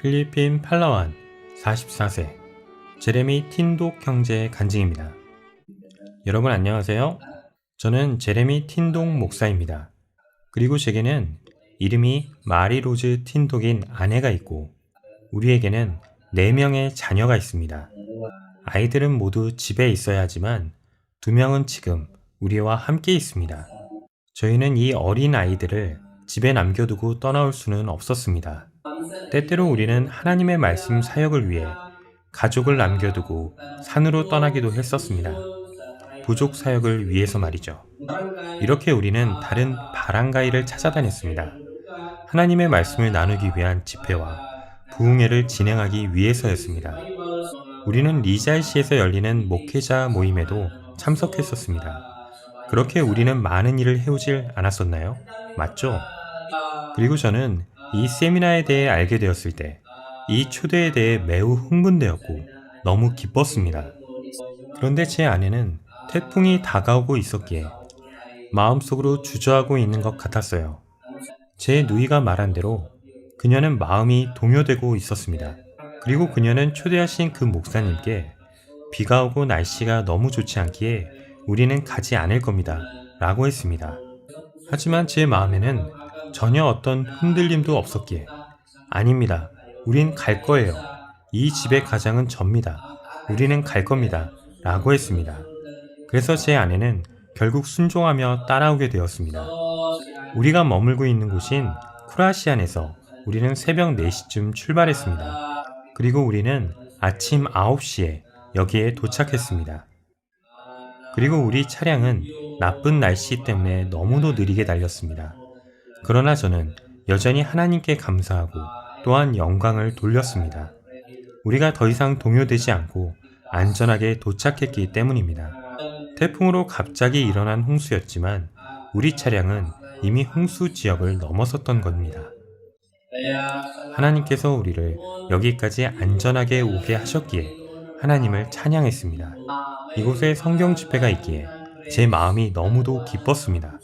필리핀 팔라완 44세 제레미 틴독 형제의 간증입니다. 여러분 안녕하세요. 저는 제레미 틴독 목사입니다. 그리고 제게는 이름이 마리로즈 틴독인 아내가 있고 우리에게는 4명의 자녀가 있습니다. 아이들은 모두 집에 있어야 하지만 2명은 지금 우리와 함께 있습니다. 저희는 이 어린 아이들을 집에 남겨두고 떠나올 수는 없었습니다. 때때로 우리는 하나님의 말씀 사역을 위해 가족을 남겨두고 산으로 떠나기도 했었습니다. 부족 사역을 위해서 말이죠. 이렇게 우리는 다른 바랑가이를 찾아다녔습니다. 하나님의 말씀을 나누기 위한 집회와 부흥회를 진행하기 위해서였습니다. 우리는 리잘시에서 열리는 목회자 모임에도 참석했었습니다. 그렇게 우리는 많은 일을 해오질 않았었나요? 맞죠? 그리고 저는 이 세미나에 대해 알게 되었을 때 이 초대에 대해 매우 흥분되었고 너무 기뻤습니다. 그런데 제 아내는 태풍이 다가오고 있었기에 마음속으로 주저하고 있는 것 같았어요. 제 누이가 말한 대로 그녀는 마음이 동요되고 있었습니다. 그리고 그녀는 초대하신 그 목사님께 비가 오고 날씨가 너무 좋지 않기에 우리는 가지 않을 겁니다. 라고 했습니다. 하지만 제 마음에는 전혀 어떤 흔들림도 없었기에 아닙니다. 우린 갈 거예요. 이 집의 가장은 접니다. 우리는 갈 겁니다. 라고 했습니다. 그래서 제 아내는 결국 순종하며 따라오게 되었습니다. 우리가 머물고 있는 곳인 쿠라시안에서 우리는 새벽 4시쯤 출발했습니다. 그리고 우리는 아침 9시에 여기에 도착했습니다. 그리고 우리 차량은 나쁜 날씨 때문에 너무도 느리게 달렸습니다. 그러나 저는 여전히 하나님께 감사하고 또한 영광을 돌렸습니다. 우리가 더 이상 동요되지 않고 안전하게 도착했기 때문입니다. 태풍으로 갑자기 일어난 홍수였지만 우리 차량은 이미 홍수 지역을 넘어섰던 겁니다. 하나님께서 우리를 여기까지 안전하게 오게 하셨기에 하나님을 찬양했습니다. 이곳에 성경 집회가 있기에 제 마음이 너무도 기뻤습니다.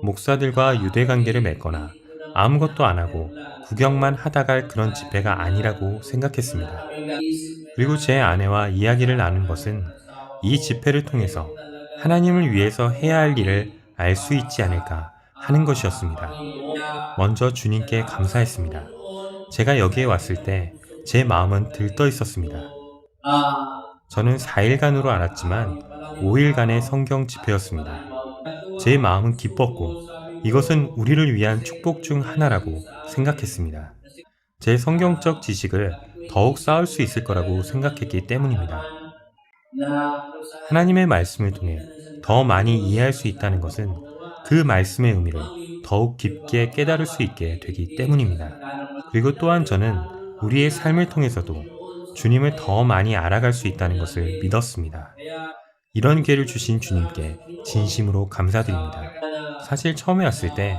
목사들과 유대 관계를 맺거나 아무것도 안 하고 구경만 하다 갈 그런 집회가 아니라고 생각했습니다. 그리고 제 아내와 이야기를 나눈 것은 이 집회를 통해서 하나님을 위해서 해야 할 일을 알 수 있지 않을까 하는 것이었습니다. 먼저 주님께 감사했습니다. 제가 여기에 왔을 때 제 마음은 들떠 있었습니다. 저는 4일간으로 알았지만 5일간의 성경 집회였습니다. 제 마음은 기뻤고 이것은 우리를 위한 축복 중 하나라고 생각했습니다. 제 성경적 지식을 더욱 쌓을 수 있을 거라고 생각했기 때문입니다. 하나님의 말씀을 통해 더 많이 이해할 수 있다는 것은 그 말씀의 의미를 더욱 깊게 깨달을 수 있게 되기 때문입니다. 그리고 또한 저는 우리의 삶을 통해서도 주님을 더 많이 알아갈 수 있다는 것을 믿었습니다. 이런 기회를 주신 주님께 진심으로 감사드립니다. 사실 처음에 왔을 때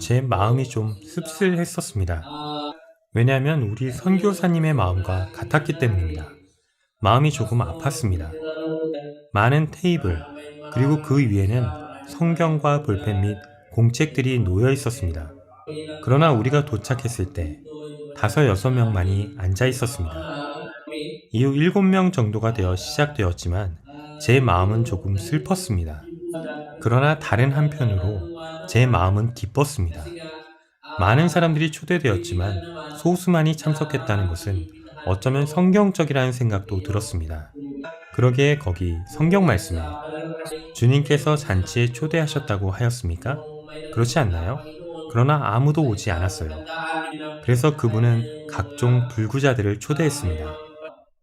제 마음이 좀 씁쓸했었습니다. 왜냐하면 우리 선교사님의 마음과 같았기 때문입니다. 마음이 조금 아팠습니다. 많은 테이블 그리고 그 위에는 성경과 볼펜 및 공책들이 놓여 있었습니다. 그러나 우리가 도착했을 때 5-6명만이 앉아 있었습니다. 이후 7명 정도가 되어 시작되었지만 제 마음은 조금 슬펐습니다. 그러나 다른 한편으로 제 마음은 기뻤습니다. 많은 사람들이 초대되었지만 소수만이 참석했다는 것은 어쩌면 성경적이라는 생각도 들었습니다. 그러기에 거기 성경 말씀에 주님께서 잔치에 초대하셨다고 하였습니까? 그렇지 않나요? 그러나 아무도 오지 않았어요. 그래서 그분은 각종 불구자들을 초대했습니다.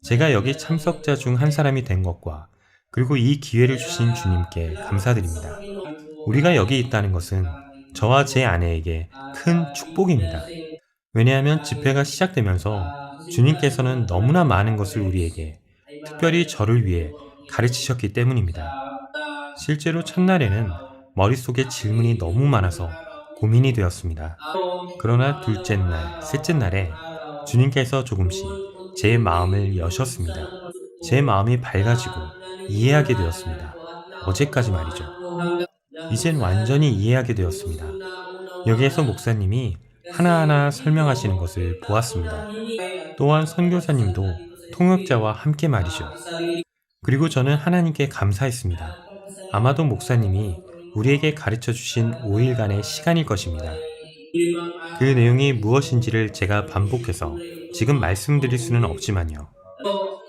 제가 여기 참석자 중 한 사람이 된 것과 그리고 이 기회를 주신 주님께 감사드립니다. 우리가 여기 있다는 것은 저와 제 아내에게 큰 축복입니다. 왜냐하면 집회가 시작되면서 주님께서는 너무나 많은 것을 우리에게 특별히 저를 위해 가르치셨기 때문입니다. 실제로 첫날에는 머릿속에 질문이 너무 많아서 고민이 되었습니다. 그러나 둘째 날, 셋째 날에 주님께서 조금씩 제 마음을 여셨습니다. 제 마음이 밝아지고 이해하게 되었습니다. 어제까지 말이죠. 이젠 완전히 이해하게 되었습니다. 여기에서 목사님이 하나하나 설명하시는 것을 보았습니다. 또한 선교사님도 통역자와 함께 말이죠. 그리고 저는 하나님께 감사했습니다. 아마도 목사님이 우리에게 가르쳐 주신 5일간의 시간일 것입니다. 그 내용이 무엇인지를 제가 반복해서 지금 말씀드릴 수는 없지만요.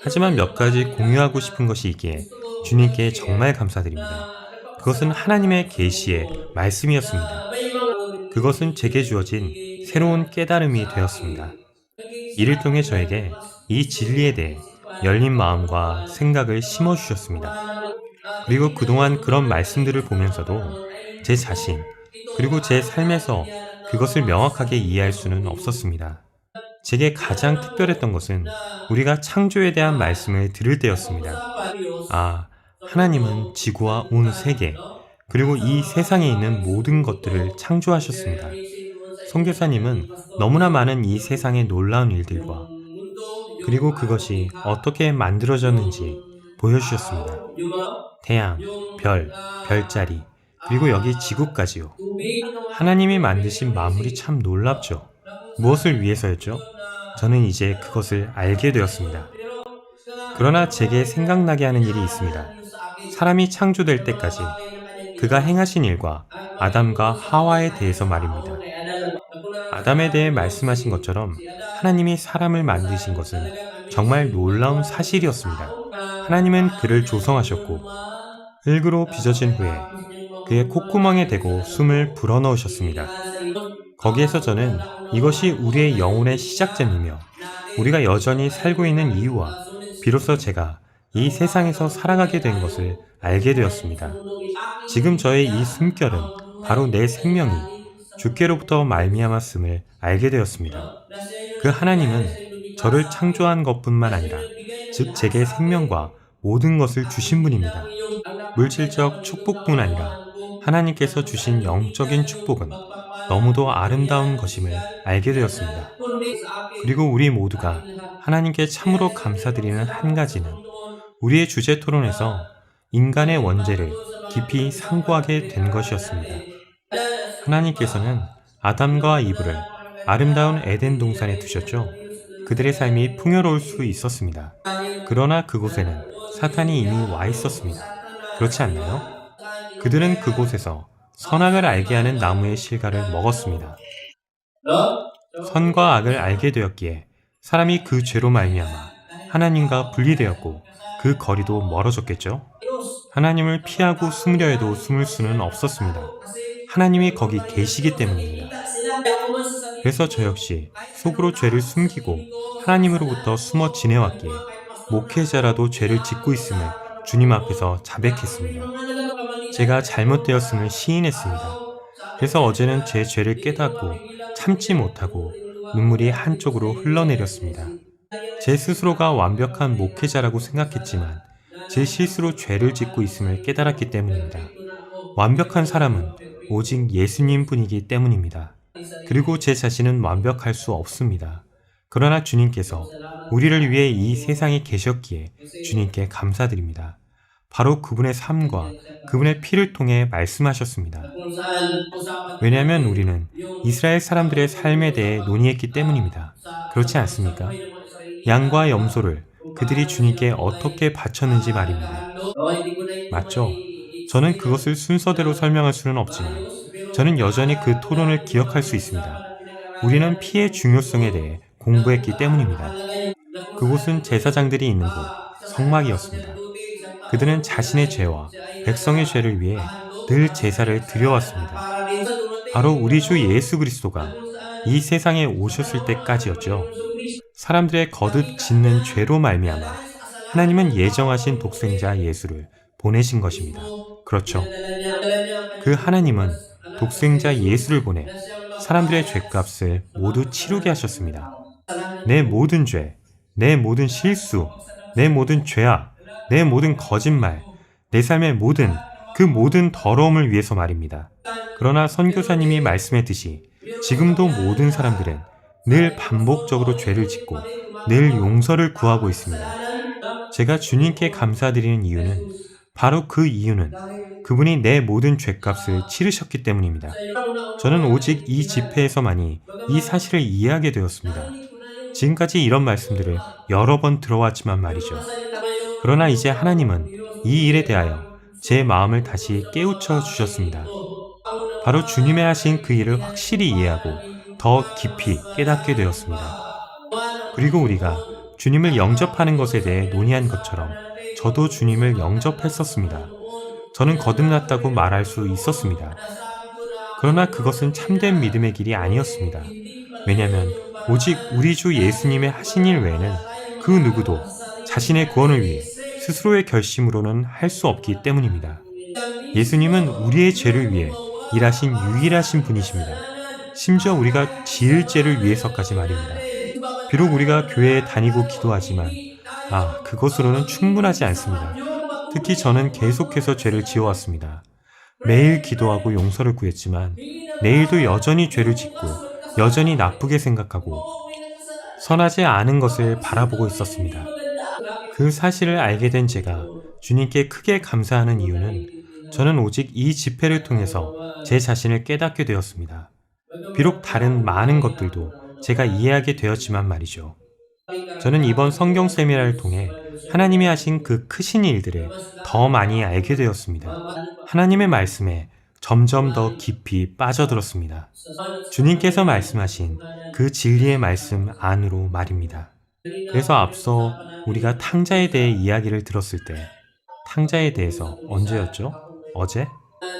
하지만 몇 가지 공유하고 싶은 것이 있기에 주님께 정말 감사드립니다. 그것은 하나님의 계시의 말씀이었습니다. 그것은 제게 주어진 새로운 깨달음이 되었습니다. 이를 통해 저에게 이 진리에 대해 열린 마음과 생각을 심어주셨습니다. 그리고 그동안 그런 말씀들을 보면서도 제 자신, 그리고 제 삶에서 그것을 명확하게 이해할 수는 없었습니다. 제게 가장 특별했던 것은 우리가 창조에 대한 말씀을 들을 때였습니다. 아, 하나님은 지구와 온 세계, 그리고 이 세상에 있는 모든 것들을 창조하셨습니다. 선교사님은 너무나 많은 이 세상의 놀라운 일들과 그리고 그것이 어떻게 만들어졌는지 보여주셨습니다. 태양, 별, 별자리, 그리고 여기 지구까지요. 하나님이 만드신 만물이 참 놀랍죠. 무엇을 위해서였죠? 저는 이제 그것을 알게 되었습니다. 그러나 제게 생각나게 하는 일이 있습니다. 사람이 창조될 때까지 그가 행하신 일과 아담과 하와에 대해서 말입니다. 아담에 대해 말씀하신 것처럼 하나님이 사람을 만드신 것은 정말 놀라운 사실이었습니다. 하나님은 그를 조성하셨고 흙으로 빚어진 후에 그의 콧구멍에 대고 숨을 불어넣으셨습니다. 거기에서 저는 이것이 우리의 영혼의 시작점이며 우리가 여전히 살고 있는 이유와 비로소 제가 이 세상에서 살아가게 된 것을 알게 되었습니다. 지금 저의 이 숨결은 바로 내 생명이 주께로부터 말미암았음을 알게 되었습니다. 그 하나님은 저를 창조한 것뿐만 아니라 즉 제게 생명과 모든 것을 주신 분입니다. 물질적 축복뿐 아니라 하나님께서 주신 영적인 축복은 너무도 아름다운 것임을 알게 되었습니다. 그리고 우리 모두가 하나님께 참으로 감사드리는 한 가지는 우리의 주제 토론에서 인간의 원죄를 깊이 상고하게 된 것이었습니다. 하나님께서는 아담과 이브를 아름다운 에덴 동산에 두셨죠. 그들의 삶이 풍요로울 수 있었습니다. 그러나 그곳에는 사탄이 이미 와 있었습니다. 그렇지 않나요? 그들은 그곳에서 선악을 알게 하는 나무의 실과를 먹었습니다. 선과 악을 알게 되었기에 사람이 그 죄로 말미암아 하나님과 분리되었고 그 거리도 멀어졌겠죠. 하나님을 피하고 숨으려 해도 숨을 수는 없었습니다. 하나님이 거기 계시기 때문입니다. 그래서 저 역시 속으로 죄를 숨기고 하나님으로부터 숨어 지내왔기에 목회자라도 죄를 짓고 있음을 주님 앞에서 자백했습니다. 제가 잘못되었음을 시인했습니다. 그래서 어제는 제 죄를 깨닫고 참지 못하고 눈물이 한쪽으로 흘러내렸습니다. 제 스스로가 완벽한 목회자라고 생각했지만 제 실수로 죄를 짓고 있음을 깨달았기 때문입니다. 완벽한 사람은 오직 예수님 뿐이기 때문입니다. 그리고 제 자신은 완벽할 수 없습니다. 그러나 주님께서 우리를 위해 이 세상에 계셨기에 주님께 감사드립니다. 바로 그분의 삶과 그분의 피를 통해 말씀하셨습니다. 왜냐하면 우리는 이스라엘 사람들의 삶에 대해 논의했기 때문입니다. 그렇지 않습니까? 양과 염소를 그들이 주님께 어떻게 바쳤는지 말입니다. 맞죠? 저는 그것을 순서대로 설명할 수는 없지만 저는 여전히 그 토론을 기억할 수 있습니다. 우리는 피의 중요성에 대해 공부했기 때문입니다. 그곳은 제사장들이 있는 곳, 성막이었습니다. 그들은 자신의 죄와 백성의 죄를 위해 늘 제사를 드려왔습니다. 바로 우리 주 예수 그리스도가 이 세상에 오셨을 때까지였죠. 사람들의 거듭 짓는 죄로 말미암아 하나님은 예정하신 독생자 예수를 보내신 것입니다. 그렇죠. 그 하나님은 독생자 예수를 보내 사람들의 죄값을 모두 치르게 하셨습니다. 내 모든 죄, 내 모든 실수, 내 모든 죄악, 내 모든 거짓말, 내 삶의 그 모든 더러움을 위해서 말입니다. 그러나 선교사님이 말씀했듯이 지금도 모든 사람들은 늘 반복적으로 죄를 짓고 늘 용서를 구하고 있습니다. 제가 주님께 감사드리는 이유는 바로 그 이유는 그분이 내 모든 죄값을 치르셨기 때문입니다. 저는 오직 이 집회에서만이 이 사실을 이해하게 되었습니다. 지금까지 이런 말씀들을 여러 번 들어왔지만 말이죠. 그러나 이제 하나님은 이 일에 대하여 제 마음을 다시 깨우쳐 주셨습니다. 바로 주님의 하신 그 일을 확실히 이해하고 더 깊이 깨닫게 되었습니다. 그리고 우리가 주님을 영접하는 것에 대해 논의한 것처럼 저도 주님을 영접했었습니다. 저는 거듭났다고 말할 수 있었습니다. 그러나 그것은 참된 믿음의 길이 아니었습니다. 왜냐하면 오직 우리 주 예수님의 하신 일 외에는 그 누구도 자신의 구원을 위해 스스로의 결심으로는 할 수 없기 때문입니다. 예수님은 우리의 죄를 위해 일하신 유일하신 분이십니다. 심지어 우리가 지을 죄를 위해서까지 말입니다. 비록 우리가 교회에 다니고 기도하지만, 그것으로는 충분하지 않습니다. 특히 저는 계속해서 죄를 지어왔습니다. 매일 기도하고 용서를 구했지만, 내일도 여전히 죄를 짓고, 여전히 나쁘게 생각하고, 선하지 않은 것을 바라보고 있었습니다. 그 사실을 알게 된 제가 주님께 크게 감사하는 이유는 저는 오직 이 집회를 통해서 제 자신을 깨닫게 되었습니다. 비록 다른 많은 것들도 제가 이해하게 되었지만 말이죠. 저는 이번 성경 세미나를 통해 하나님이 하신 그 크신 일들을 더 많이 알게 되었습니다. 하나님의 말씀에 점점 더 깊이 빠져들었습니다. 주님께서 말씀하신 그 진리의 말씀 안으로 말입니다. 그래서 앞서 우리가 탕자에 대해 이야기를 들었을 때, 탕자에 대해서 언제였죠? 어제?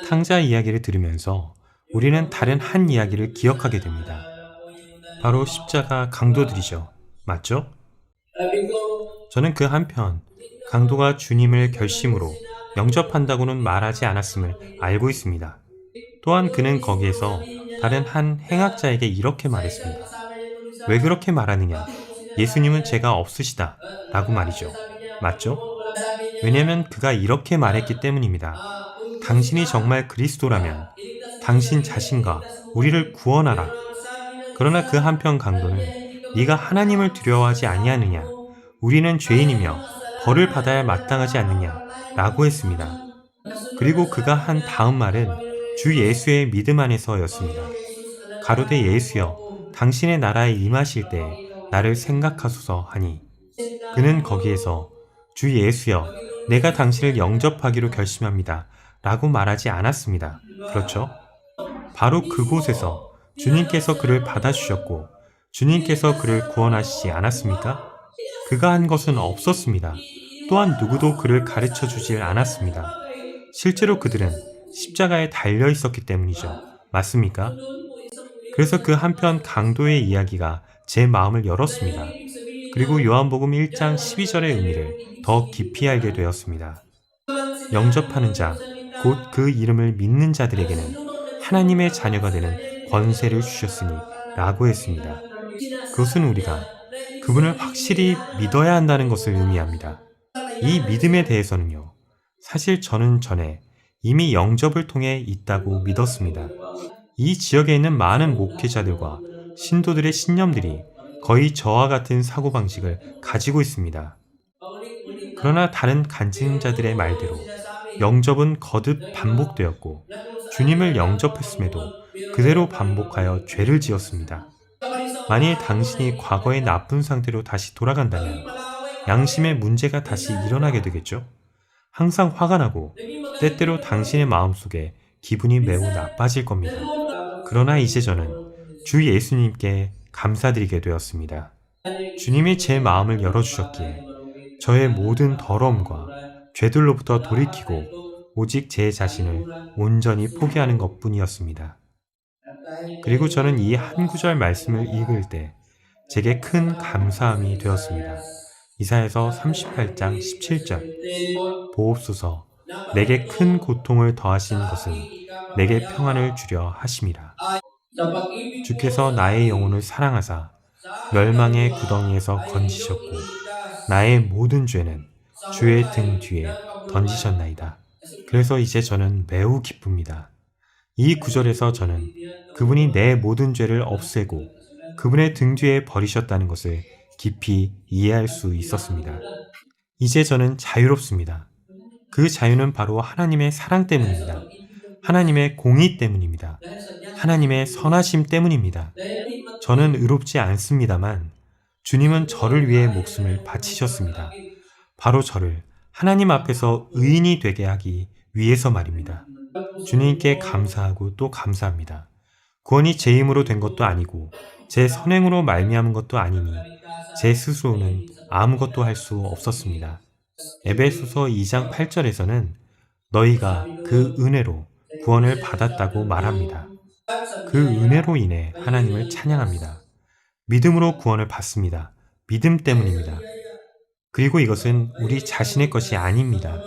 탕자 이야기를 들으면서 우리는 다른 한 이야기를 기억하게 됩니다. 바로 십자가 강도들이죠. 맞죠? 저는 그 한편 강도가 주님을 결심으로 영접한다고는 말하지 않았음을 알고 있습니다. 또한 그는 거기에서 다른 한 행악자에게 이렇게 말했습니다. 왜 그렇게 말하느냐? 예수님은 죄가 없으시다 라고 말이죠. 맞죠? 왜냐하면 그가 이렇게 말했기 때문입니다. 당신이 정말 그리스도라면 당신 자신과 우리를 구원하라. 그러나 그 한편 강도는 네가 하나님을 두려워하지 아니하느냐? 우리는 죄인이며 벌을 받아야 마땅하지 않느냐? 라고 했습니다. 그리고 그가 한 다음 말은 주 예수의 믿음 안에서였습니다. 가로되 예수여, 당신의 나라에 임하실 때에 나를 생각하소서 하니 그는 거기에서 주 예수여, 내가 당신을 영접하기로 결심합니다. 라고 말하지 않았습니다. 그렇죠? 바로 그곳에서 주님께서 그를 받아주셨고 주님께서 그를 구원하시지 않았습니까? 그가 한 것은 없었습니다. 또한 누구도 그를 가르쳐 주질 않았습니다. 실제로 그들은 십자가에 달려 있었기 때문이죠. 맞습니까? 그래서 그 한편 강도의 이야기가 제 마음을 열었습니다. 그리고 요한복음 1장 12절의 의미를 더 깊이 알게 되었습니다. 영접하는 자, 곧 그 이름을 믿는 자들에게는 하나님의 자녀가 되는 권세를 주셨으니 라고 했습니다. 그것은 우리가 그분을 확실히 믿어야 한다는 것을 의미합니다. 이 믿음에 대해서는요, 사실 저는 전에 이미 영접을 통해 있다고 믿었습니다. 이 지역에 있는 많은 목회자들과 신도들의 신념들이 거의 저와 같은 사고방식을 가지고 있습니다. 그러나 다른 간증자들의 말대로 영접은 거듭 반복되었고 주님을 영접했음에도 그대로 반복하여 죄를 지었습니다. 만일 당신이 과거의 나쁜 상태로 다시 돌아간다면 양심의 문제가 다시 일어나게 되겠죠? 항상 화가 나고 때때로 당신의 마음속에 기분이 매우 나빠질 겁니다. 그러나 이제 저는 주 예수님께 감사드리게 되었습니다. 주님이 제 마음을 열어주셨기에 저의 모든 더러움과 죄들로부터 돌이키고 오직 제 자신을 온전히 포기하는 것뿐이었습니다. 그리고 저는 이 한 구절 말씀을 읽을 때 제게 큰 감사함이 되었습니다. 이사야서 38장 17절 보옵소서 내게 큰 고통을 더하신 것은 내게 평안을 주려 하심이라. 주께서 나의 영혼을 사랑하사 멸망의 구덩이에서 건지셨고 나의 모든 죄는 주의 등 뒤에 던지셨나이다. 그래서 이제 저는 매우 기쁩니다. 이 구절에서 저는 그분이 내 모든 죄를 없애고 그분의 등 뒤에 버리셨다는 것을 깊이 이해할 수 있었습니다. 이제 저는 자유롭습니다. 그 자유는 바로 하나님의 사랑 때문입니다. 하나님의 공의 때문입니다. 하나님의 선하심 때문입니다. 저는 의롭지 않습니다만 주님은 저를 위해 목숨을 바치셨습니다. 바로 저를 하나님 앞에서 의인이 되게 하기 위해서 말입니다. 주님께 감사하고 또 감사합니다. 구원이 제 힘으로 된 것도 아니고 제 선행으로 말미암은 것도 아니니 제 스스로는 아무것도 할 수 없었습니다. 에베소서 2장 8절에서는 너희가 그 은혜로 구원을 받았다고 말합니다. 그 은혜로 인해 하나님을 찬양합니다. 믿음으로 구원을 받습니다. 믿음 때문입니다. 그리고 이것은 우리 자신의 것이 아닙니다.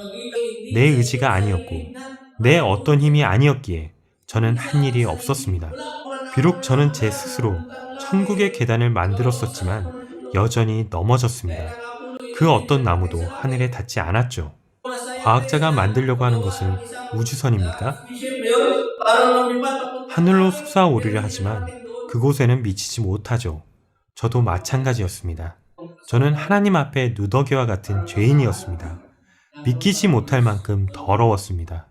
내 의지가 아니었고 내 어떤 힘이 아니었기에 저는 한 일이 없었습니다. 비록 저는 제 스스로 천국의 계단을 만들었었지만 여전히 넘어졌습니다. 그 어떤 나무도 하늘에 닿지 않았죠. 과학자가 만들려고 하는 것은 우주선입니까? 하늘로 솟아오르려 하지만 그곳에는 미치지 못하죠. 저도 마찬가지였습니다. 저는 하나님 앞에 누더기와 같은 죄인이었습니다. 믿기지 못할 만큼 더러웠습니다.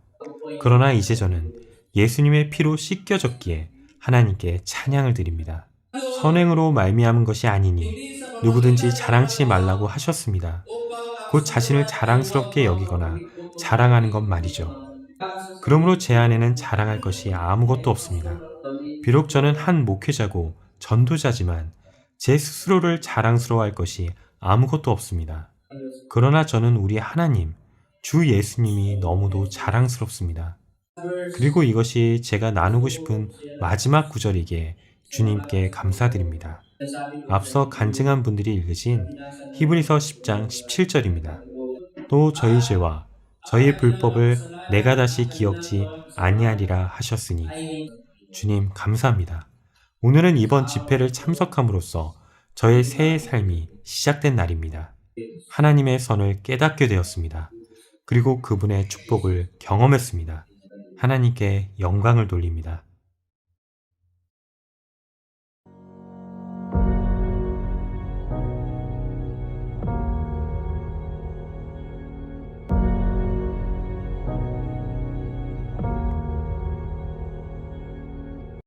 그러나 이제 저는 예수님의 피로 씻겨졌기에 하나님께 찬양을 드립니다. 선행으로 말미암은 것이 아니니 누구든지 자랑치 말라고 하셨습니다. 곧 자신을 자랑스럽게 여기거나 자랑하는 것 말이죠. 그러므로 제 안에는 자랑할 것이 아무것도 없습니다. 비록 저는 한 목회자고 전도자지만 제 스스로를 자랑스러워할 것이 아무것도 없습니다. 그러나 저는 우리 하나님, 주 예수님이 너무도 자랑스럽습니다. 그리고 이것이 제가 나누고 싶은 마지막 구절이기에 주님께 감사드립니다. 앞서 간증한 분들이 읽으신 히브리서 10장 17절입니다. 또 저희 죄와 저희 불법을 내가 다시 기억지 아니하리라 하셨으니 주님 감사합니다. 오늘은 이번 집회를 참석함으로써 저의 새해 삶이 시작된 날입니다. 하나님의 선을 깨닫게 되었습니다. 그리고 그분의 축복을 경험했습니다. 하나님께 영광을 돌립니다.